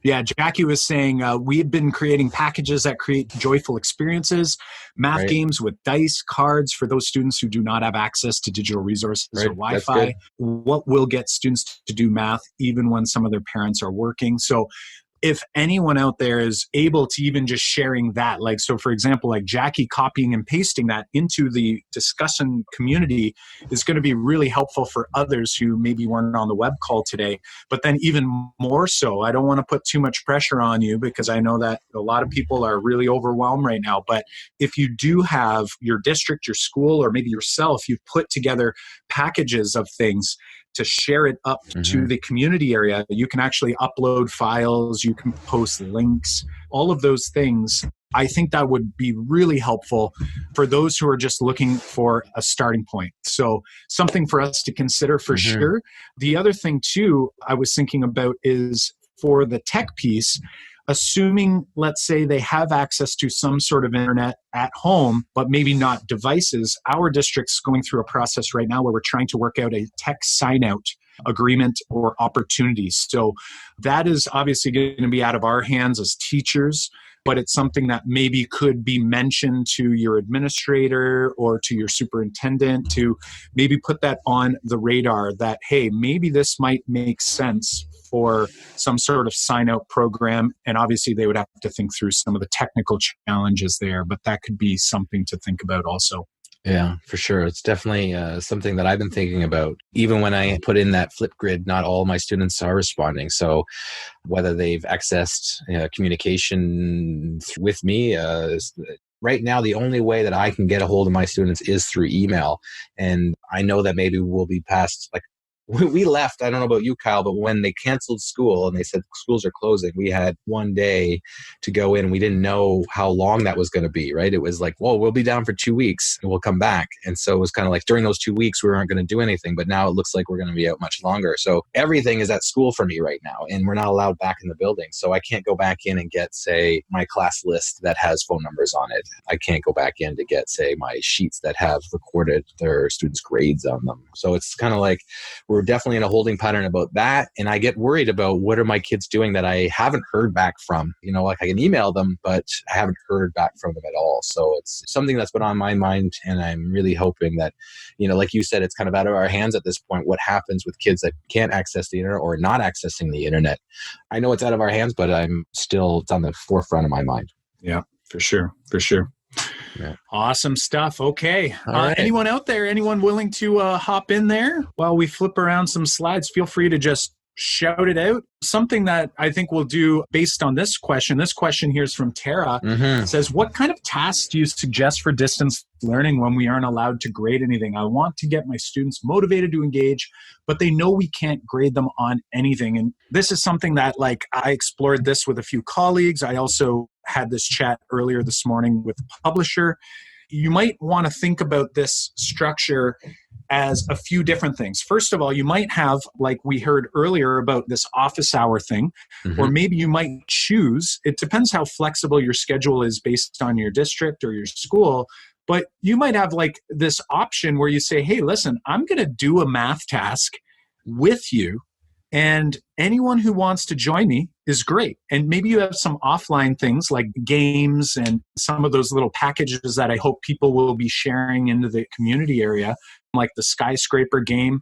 Yeah, Jackie was saying we've been creating packages that create joyful experiences, math games with dice, cards for those students who do not have access to digital resources or Wi-Fi. What will get students to do math even when some of their parents are working? So if anyone out there is able to even just sharing that, like, so for example, like Jackie copying and pasting that into the discussion community is going to be really helpful for others who maybe weren't on the web call today. But then even more so, I don't want to put too much pressure on you because I know that a lot of people are really overwhelmed right now. But if you do have your district, your school, or maybe yourself, you've put together packages of things to share it up to the community area. You can actually upload files, you can post links, all of those things. I think that would be really helpful for those who are just looking for a starting point. So something for us to consider for sure. The other thing too, I was thinking about is for the tech piece, assuming, let's say, they have access to some sort of internet at home, but maybe not devices. Our district's going through a process right now where we're trying to work out a tech sign-out agreement or opportunities. So that is obviously going to be out of our hands as teachers, but it's something that maybe could be mentioned to your administrator or to your superintendent to maybe put that on the radar that, hey, maybe this might make sense for some sort of sign-out program. And obviously they would have to think through some of the technical challenges there, but that could be something to think about also. Yeah, for sure. It's definitely something that I've been thinking about. Even when I put in that FlipGrid, not all my students are responding. So whether they've accessed communication with me, right now, the only way that I can get a hold of my students is through email. And I know that maybe we'll be past, like, we left, I don't know about you, Kyle, but when they canceled school and they said schools are closing, we had one day to go in. We didn't know how long that was going to be, right? It was like, well, we'll be down for 2 weeks and we'll come back. And so it was kind of like during those 2 weeks, we weren't going to do anything, but now it looks like we're going to be out much longer. So everything is at school for me right now, and we're not allowed back in the building. So I can't go back in and get, say, my class list that has phone numbers on it. I can't go back in to get, say, my sheets that have recorded their students' grades on them. So it's kind of like, we're definitely in a holding pattern about that. And I get worried about what are my kids doing that I haven't heard back from. You know, like I can email them, but I haven't heard back from them at all. So it's something that's been on my mind. And I'm really hoping that, you know, like you said, it's kind of out of our hands at this point. What happens with kids that can't access the internet or not accessing the internet? I know it's out of our hands, but it's on the forefront of my mind. Yeah, for sure. For sure. Yeah. Awesome stuff. Okay. Right. Anyone out there, anyone willing to hop in there while we flip around some slides? Feel free to just shout it out. Something that I think we'll do based on this question. This question here is from Tara. It says, what kind of tasks do you suggest for distance learning when we aren't allowed to grade anything? I want to get my students motivated to engage, but they know we can't grade them on anything. And this is something that, like, I explored this with a few colleagues. I also had this chat earlier this morning with the publisher. You might want to think about this structure as a few different things. First of all, you might have, like we heard earlier about this office hour thing, or maybe you might choose, it depends how flexible your schedule is based on your district or your school, but you might have like this option where you say, hey, listen, I'm going to do a math task with you, and anyone who wants to join me is great. And maybe you have some offline things like games and some of those little packages that I hope people will be sharing into the community area, like the skyscraper game.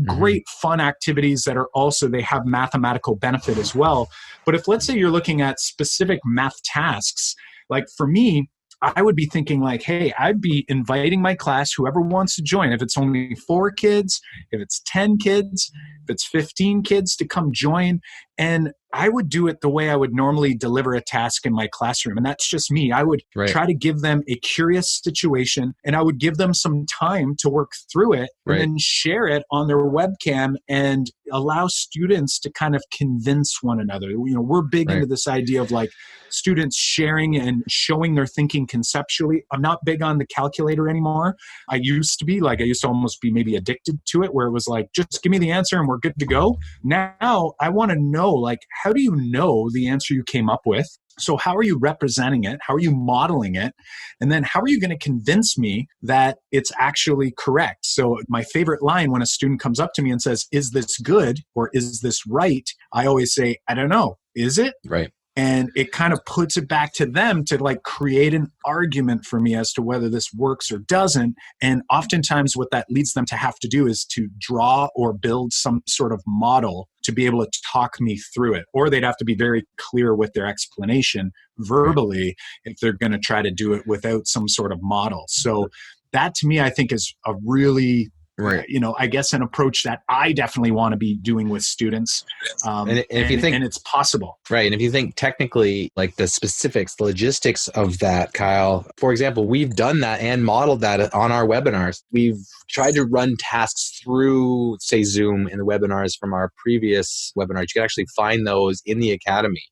Great fun activities that are also, they have mathematical benefit as well. But if, let's say, you're looking at specific math tasks, like for me, I would be thinking like, hey, I'd be inviting my class, whoever wants to join. If it's only 4 kids, if it's 10 kids, if it's 15 kids to come join. And I would do it the way I would normally deliver a task in my classroom. And that's just me. I would try to give them a curious situation, and I would give them some time to work through it and then share it on their webcam and allow students to kind of convince one another. You know, we're big into this idea of like students sharing and showing their thinking conceptually. I'm not big on the calculator anymore. I used to almost be maybe addicted to it, where it was like, just give me the answer and we're good to go. Now I want to know, like, how do you know the answer you came up with? So how are you representing it? How are you modeling it? And then how are you going to convince me that it's actually correct? So my favorite line when a student comes up to me and says, is this good or is this right? I always say, I don't know. Is it? Right. And it kind of puts it back to them to like create an argument for me as to whether this works or doesn't. And oftentimes what that leads them to have to do is to draw or build some sort of model to be able to talk me through it. Or they'd have to be very clear with their explanation verbally if they're going to try to do it without some sort of model. So that to me, I think is a really I guess an approach that I definitely want to be doing with students. And if you think, and it's possible. Right. And if you think technically, like the specifics, the logistics of that, Kyle, for example, we've done that and modeled that on our webinars. We've tried to run tasks through, say, Zoom in the webinars from our previous webinars. You can actually find those in the Academy.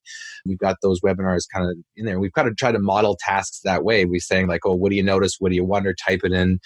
We've got those webinars kind of in there. We've got to try to model tasks that way. We're saying like, oh, what do you notice? What do you wonder? Type it in.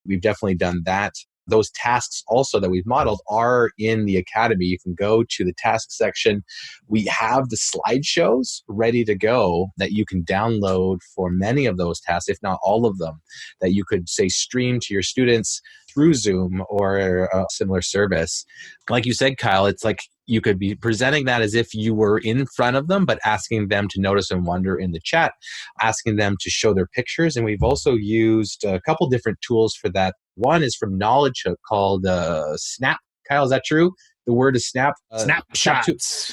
We've definitely done that. Those tasks also that we've modeled are in the Academy. You can go to the task section. We have the slideshows ready to go that you can download for many of those tasks, if not all of them, that you could, say, stream to your students through Zoom or a similar service. Like you said, Kyle, it's like you could be presenting that as if you were in front of them, but asking them to notice and wonder in the chat, asking them to show their pictures. And we've also used a couple different tools for that. One is from Knowledge Hook called Snap. Kyle, is that true? The word is snap.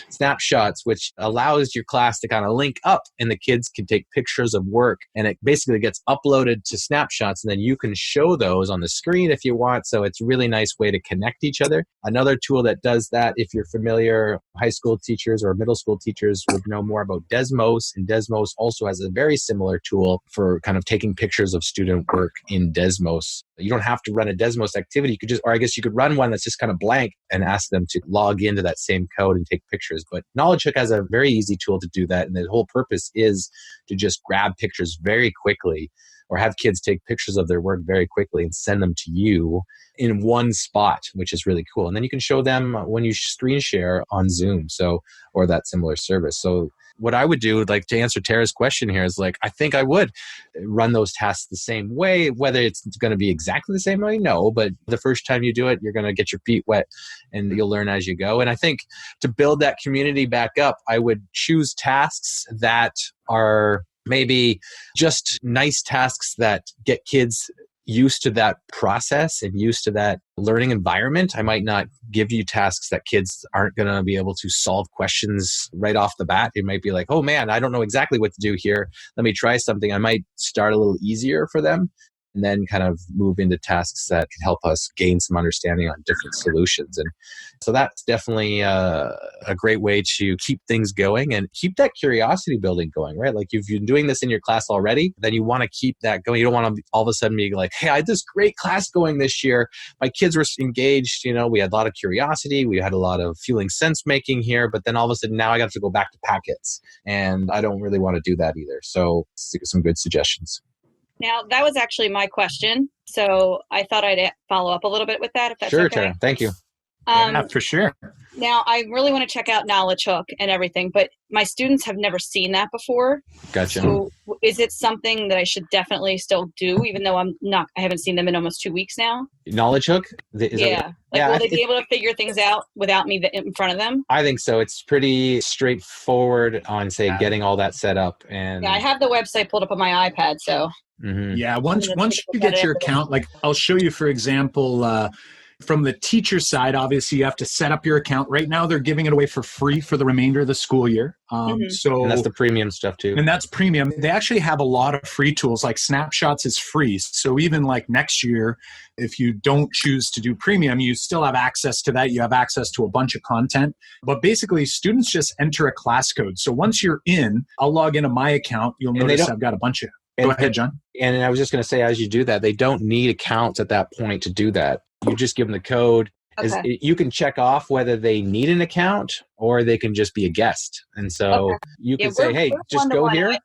Snapshots, which allows your class to kind of link up and the kids can take pictures of work and it basically gets uploaded to snapshots and then you can show those on the screen if you want. So it's a really nice way to connect each other. Another tool that does that, if you're familiar, high school teachers or middle school teachers would know more about Desmos, and Desmos also has a very similar tool for kind of taking pictures of student work in Desmos. You don't have to run a Desmos activity. You could just, or I guess you could run one that's just kind of blank and ask them to log into that same code and take pictures. But Knowledge Hook has a very easy tool to do that. And the whole purpose is to just grab pictures very quickly or have kids take pictures of their work very quickly and send them to you in one spot, which is really cool. And then you can show them when you screen share on Zoom, or that similar service. So what I would do, like to answer Tara's question here, is like, I think I would run those tasks the same way. Whether it's going to be exactly the same way, no, but the first time you do it, you're going to get your feet wet and you'll learn as you go. And I think to build that community back up, I would choose tasks that are maybe just nice tasks that get kids used to that process and used to that learning environment. I might not give you tasks that kids aren't going to be able to solve questions right off the bat. It might be like, oh man, I don't know exactly what to do here. Let me try something. I might start a little easier for them and then kind of move into tasks that can help us gain some understanding on different solutions. And so that's definitely a great way to keep things going and keep that curiosity building going, right? Like if you're doing this in your class already, then you want to keep that going. You don't want to all of a sudden be like, hey, I had this great class going this year. My kids were engaged. You know, we had a lot of curiosity. We had a lot of feeling sense making here, but then all of a sudden now I got to go back to packets and I don't really want to do that either. So some good suggestions. Now, that was actually my question, so I thought I'd follow up a little bit with that, if that's sure, okay. Tara. Thank you. Yeah, for sure. Now, I really want to check out Knowledge Hook and everything, but my students have never seen that before. Gotcha. So is it something that I should definitely still do, even though I haven't seen them in almost 2 weeks now? Knowledge Hook? Will they be able to figure things out without me in front of them? I think so. It's pretty straightforward on, say, getting all that set up. And yeah, I have the website pulled up on my iPad, so. Mm-hmm. Yeah, once you get your account, like I'll show you, for example, From the teacher side, obviously, you have to set up your account. Right now, they're giving it away for free for the remainder of the school year. And that's the premium stuff too. And that's premium. They actually have a lot of free tools, like Snapshots is free. So even like next year, if you don't choose to do premium, you still have access to that. You have access to a bunch of content. But basically, students just enter a class code. So once you're in, I'll log into my account. You'll notice I've got a bunch of... Go ahead, John. And I was just going to say, as you do that, they don't need accounts at that point to do that. You just give them the code. Okay. You can check off whether they need an account or they can just be a guest. And so you can say, hey, just go here.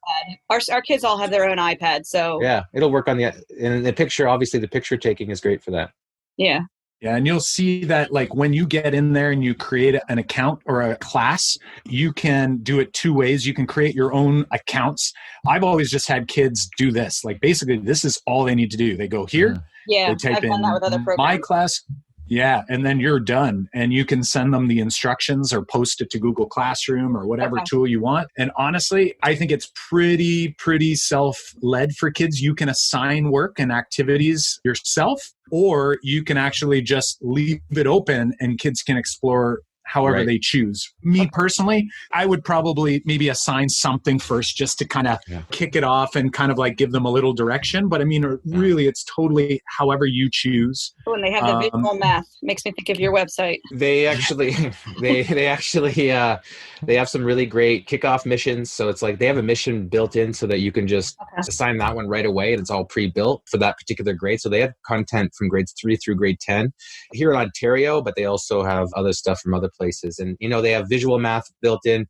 Our kids all have their own iPad. So yeah, it'll work on the picture. Obviously, the picture taking is great for that. Yeah. Yeah, and you'll see that like when you get in there and you create an account or a class, you can do it two ways. You can create your own accounts. I've always just had kids do this. Like basically, this is all they need to do. They go here. Yeah, they type I've done in that with other programs. my class. Yeah, and then you're done. And you can send them the instructions or post it to Google Classroom or whatever tool you want. And honestly, I think it's pretty self-led for kids. You can assign work and activities yourself, or you can actually just leave it open and kids can explore however they choose. Me personally, I would probably maybe assign something first just to kind of kick it off and kind of like give them a little direction. But I mean, really, it's totally however you choose. Oh, and they have the visual math. Makes me think of your website. They actually, they have some really great kickoff missions. So it's like they have a mission built in so that you can just assign that one right away. And it's all pre-built for that particular grade. So they have content from grades 3 through grade 10 here in Ontario, but they also have other stuff from other places. And, they have visual math built in.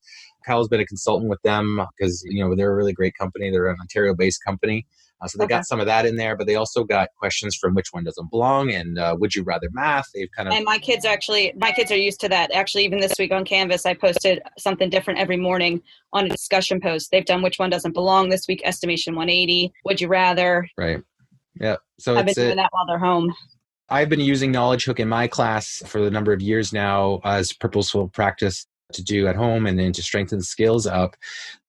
Kyle's been a consultant with them because, they're a really great company. They're an Ontario-based company. So they got some of that in there, but they also got questions from which one doesn't belong and would you rather math. They've kind of... And my kids are used to that. Actually, even this week on Canvas, I posted something different every morning on a discussion post. They've done which one doesn't belong this week, estimation 180, would you rather. Right. Yeah. So I've been doing that while they're home. I've been using Knowledge Hook in my class for a number of years now as purposeful practice to do at home and then to strengthen skills up.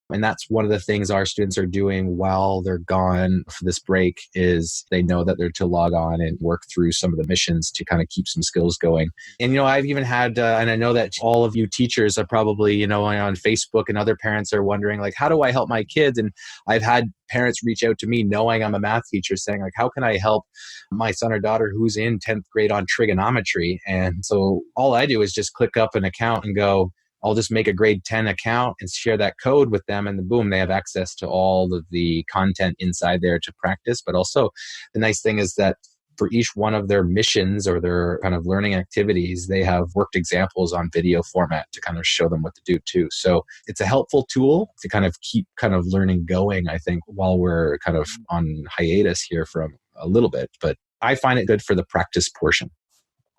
And that's one of the things our students are doing while they're gone for this break is they know that they're to log on and work through some of the missions to kind of keep some skills going. And, I've even had, and I know that all of you teachers are probably, on Facebook and other parents are wondering, like, how do I help my kids? And I've had parents reach out to me knowing I'm a math teacher saying, like, how can I help my son or daughter who's in 10th grade on trigonometry? And so all I do is just click up an account and go, I'll just make a grade 10 account and share that code with them. And boom, they have access to all of the content inside there to practice. But also the nice thing is that for each one of their missions or their kind of learning activities, they have worked examples on video format to kind of show them what to do too. So it's a helpful tool to kind of keep kind of learning going, I think, while we're kind of on hiatus here from a little bit. But I find it good for the practice portion.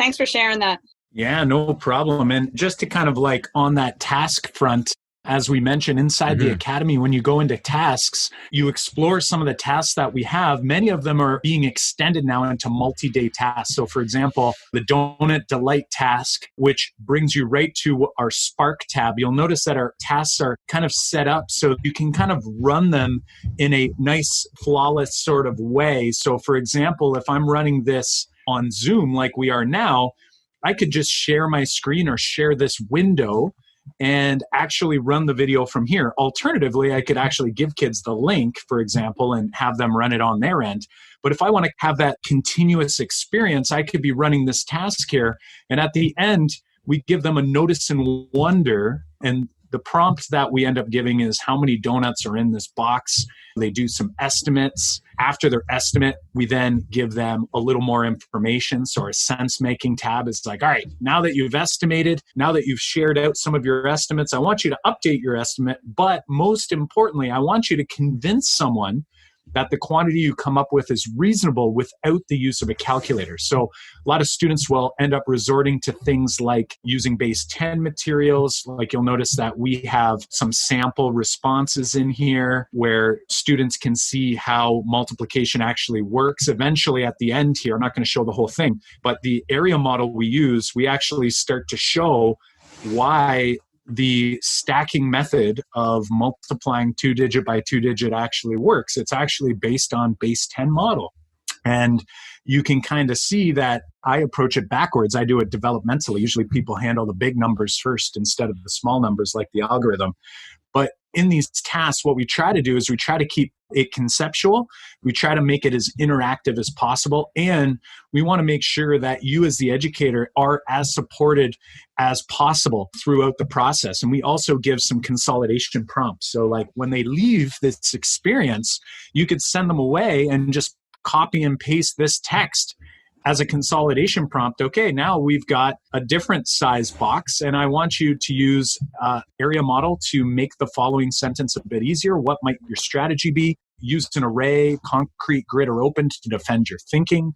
Thanks for sharing that. Yeah, no problem. And just to kind of like on that task front, as we mentioned inside the academy, when you go into tasks, you explore some of the tasks that we have. Many of them are being extended now into multi-day tasks. So for example, the Donut Delight task, which brings you right to our Spark tab. You'll notice that our tasks are kind of set up so you can kind of run them in a nice, flawless sort of way. So for example, if I'm running this on Zoom like we are now, I could just share my screen or share this window and actually run the video from here. Alternatively, I could actually give kids the link, for example, and have them run it on their end. But if I want to have that continuous experience, I could be running this task here. And at the end, we give them a notice and wonder. And the prompt that we end up giving is how many donuts are in this box. They do some estimates. After their estimate, we then give them a little more information. So our sense-making tab is like, all right, now that you've estimated, now that you've shared out some of your estimates, I want you to update your estimate. But most importantly, I want you to convince someone that the quantity you come up with is reasonable without the use of a calculator. So a lot of students will end up resorting to things like using base 10 materials. Like you'll notice that we have some sample responses in here where students can see how multiplication actually works. Eventually at the end here, I'm not going to show the whole thing, but the area model we use, we actually start to show why the stacking method of multiplying 2-digit by 2-digit actually works. It's actually based on base 10 model. And you can kind of see that I approach it backwards. I do it developmentally. Usually people handle the big numbers first instead of the small numbers like the algorithm. But in these tasks, what we try to do is we try to keep it conceptual. We try to make it as interactive as possible. And we want to make sure that you as the educator are as supported as possible throughout the process. And we also give some consolidation prompts. So like when they leave this experience, you could send them away and just copy and paste this text as a consolidation prompt. Okay, now we've got a different size box, and I want you to use area model to make the following sentence a bit easier. What might your strategy be? Use an array, concrete, grid, or open to defend your thinking.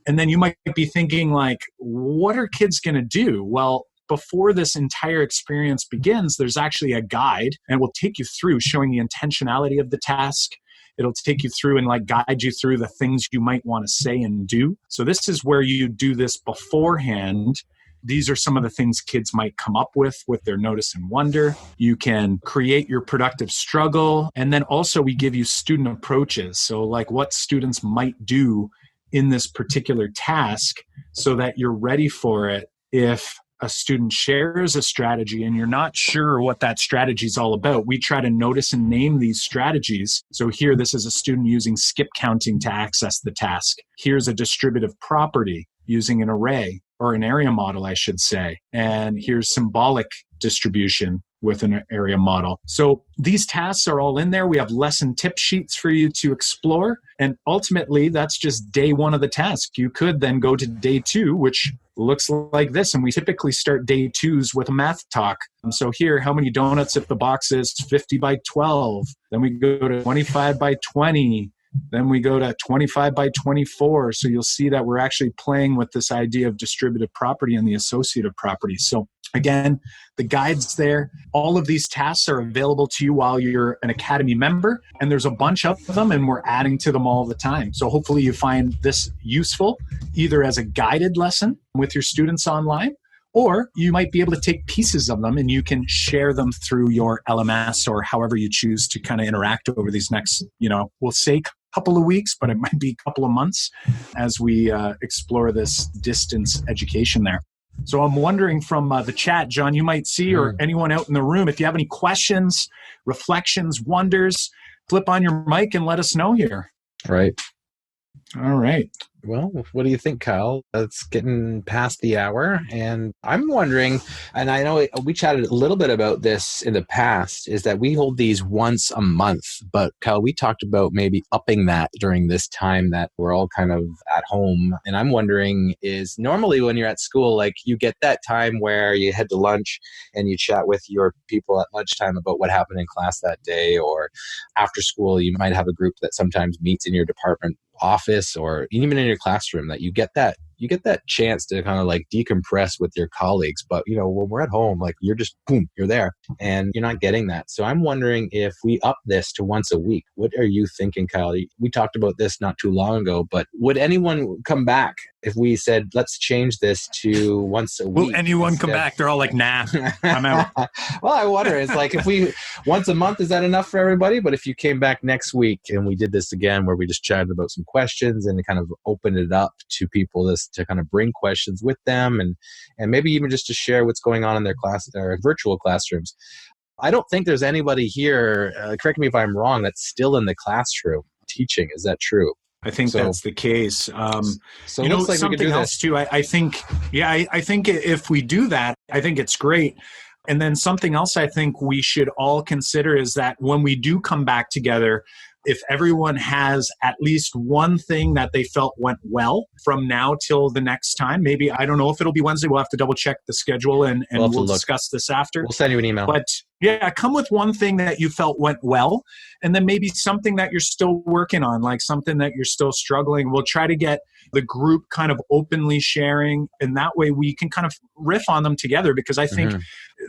And then you might be thinking like, what are kids going to do? Well, before this entire experience begins, there's actually a guide, and we'll take you through showing the intentionality of the task. It'll take you through and like guide you through the things you might want to say and do. So this is where you do this beforehand. These are some of the things kids might come up with their notice and wonder. You can create your productive struggle. And then also we give you student approaches. So like what students might do in this particular task so that you're ready for it if a student shares a strategy and you're not sure what that strategy is all about. We try to notice and name these strategies. So here, this is a student using skip counting to access the task. Here's a distributive property using an array or an area model, I should say. And here's symbolic distribution with an area model. So these tasks are all in there. We have lesson tip sheets for you to explore. And ultimately, that's just day one of the task. You could then go to day two, which looks like this. And we typically start day twos with a math talk. So here, how many donuts if the box is 50 by 12? Then we go to 25 by 20. Then we go to 25 by 24. So you'll see that we're actually playing with this idea of distributive property and the associative property. So again, the guide's there. All of these tasks are available to you while you're an Academy member, and there's a bunch of them, and we're adding to them all the time. So hopefully you find this useful, either as a guided lesson with your students online, or you might be able to take pieces of them and you can share them through your LMS or however you choose to kind of interact over these next, we'll say couple of weeks, but it might be a couple of months as we explore this distance education there. So I'm wondering from the chat, John, you might see, or anyone out in the room, if you have any questions, reflections, wonders, flip on your mic and let us know here. Right. All right. Well, what do you think, Kyle? It's getting past the hour, and I'm wondering, and I know we chatted a little bit about this in the past, is that we hold these once a month, but Kyle, we talked about maybe upping that during this time that we're all kind of at home. And I'm wondering is normally when you're at school, like you get that time where you head to lunch and you chat with your people at lunchtime about what happened in class that day, or after school, you might have a group that sometimes meets in your department office or even in your classroom, that you get that chance to kind of like decompress with your colleagues. But when we're at home, like you're just boom, you're there and you're not getting that. So I'm wondering if we up this to once a week. What are you thinking, Kyle? We talked about this not too long ago, but would anyone come back if we said, let's change this to once a week? Will anyone come back? They're all like, nah, I'm out. Well, I wonder, it's like if we once a month, is that enough for everybody? But if you came back next week and we did this again, where we just chatted about some questions and kind of opened it up to people to kind of bring questions with them and maybe even just to share what's going on in their class or virtual classrooms. I don't think there's anybody here, correct me if I'm wrong, that's still in the classroom teaching. Is that true? I think that's the case. So it looks like something else too. I think if we do that, I think it's great. And then something else I think we should all consider is that when we do come back together, if everyone has at least one thing that they felt went well from now till the next time, maybe, I don't know if it'll be Wednesday, we'll have to double check the schedule and we'll discuss this after. We'll send you an email. But yeah, come with one thing that you felt went well, and then maybe something that you're still working on, like something that you're still struggling. We'll try to get the group kind of openly sharing, and that way we can kind of riff on them together, because I think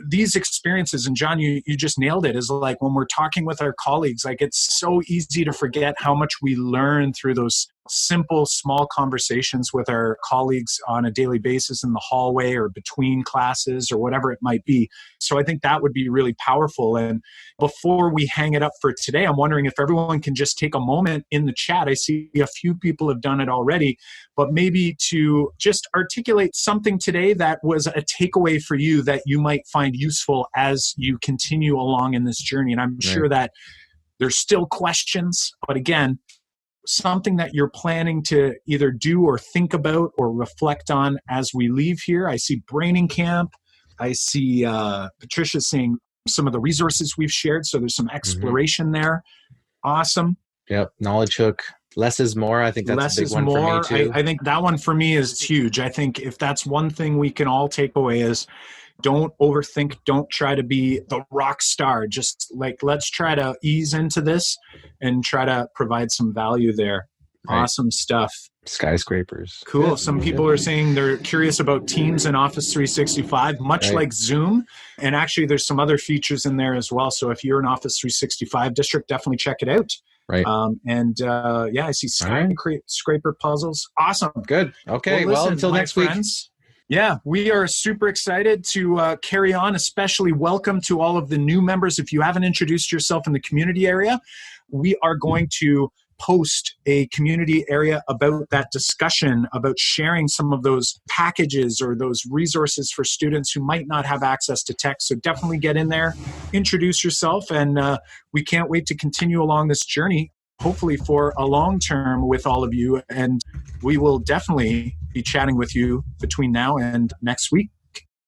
these experiences, and John, you just nailed it, is like when we're talking with our colleagues, like it's so easy to forget how much we learn through those simple, small conversations with our colleagues on a daily basis in the hallway or between classes or whatever it might be. So I think that would be really powerful. And before we hang it up for today, I'm wondering if everyone can just take a moment in the chat. I see a few people have done it already, but maybe to just articulate something today that was a takeaway for you that you might find useful as you continue along in this journey. And I'm sure that there's still questions, but again, something that you're planning to either do or think about or reflect on as we leave here. I see Braining Camp. I see Patricia saying some of the resources we've shared. So there's some exploration there. Awesome. Yep. Knowledge hook. Less is more. I think that's a big one for me too. I think that one for me is huge. I think if that's one thing we can all take away is don't overthink. Don't try to be the rock star. Just like, let's try to ease into this and try to provide some value there. Right. Awesome stuff. Skyscrapers. Cool. Yeah. Some people are saying they're curious about Teams and Office 365, much like Zoom. And actually, there's some other features in there as well. So if you're an Office 365 district, definitely check it out. Right. I see skyscraper puzzles. Awesome. Good. Okay. Well, until next week. Yeah, we are super excited to carry on, especially welcome to all of the new members. If you haven't introduced yourself in the community area, we are going to post a community area about that discussion, about sharing some of those packages or those resources for students who might not have access to tech. So definitely get in there, introduce yourself, and we can't wait to continue along this journey, hopefully for a long term with all of you. And we will definitely be chatting with you between now and next week.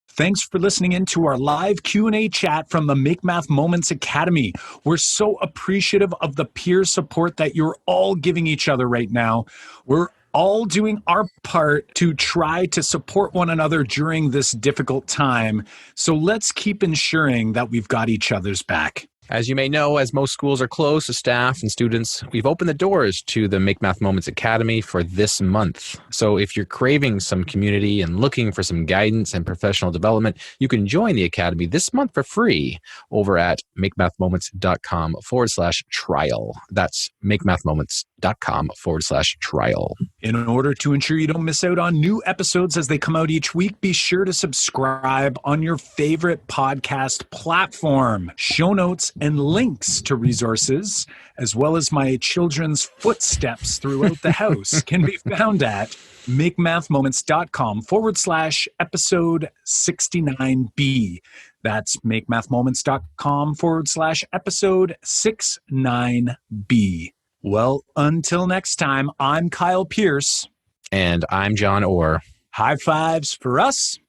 Thanks for listening in to our live Q&A chat from the Make Math Moments Academy. We're so appreciative of the peer support that you're all giving each other right now. We're all doing our part to try to support one another during this difficult time. So let's keep ensuring that we've got each other's back. As you may know, as most schools are closed to staff and students, we've opened the doors to the Make Math Moments Academy for this month. So if you're craving some community and looking for some guidance and professional development, you can join the Academy this month for free over at makemathmoments.com/trial. That's makemathmoments.com/trial. In order to ensure you don't miss out on new episodes as they come out each week, be sure to subscribe on your favorite podcast platform. Show notes and links to resources, as well as my children's footsteps throughout the house, can be found at makemathmoments.com/episode 69B. That's makemathmoments.com/episode 69B. Well, until next time, I'm Kyle Pierce. And I'm Jon Orr. High fives for us.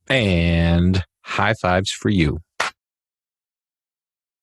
And high fives for you.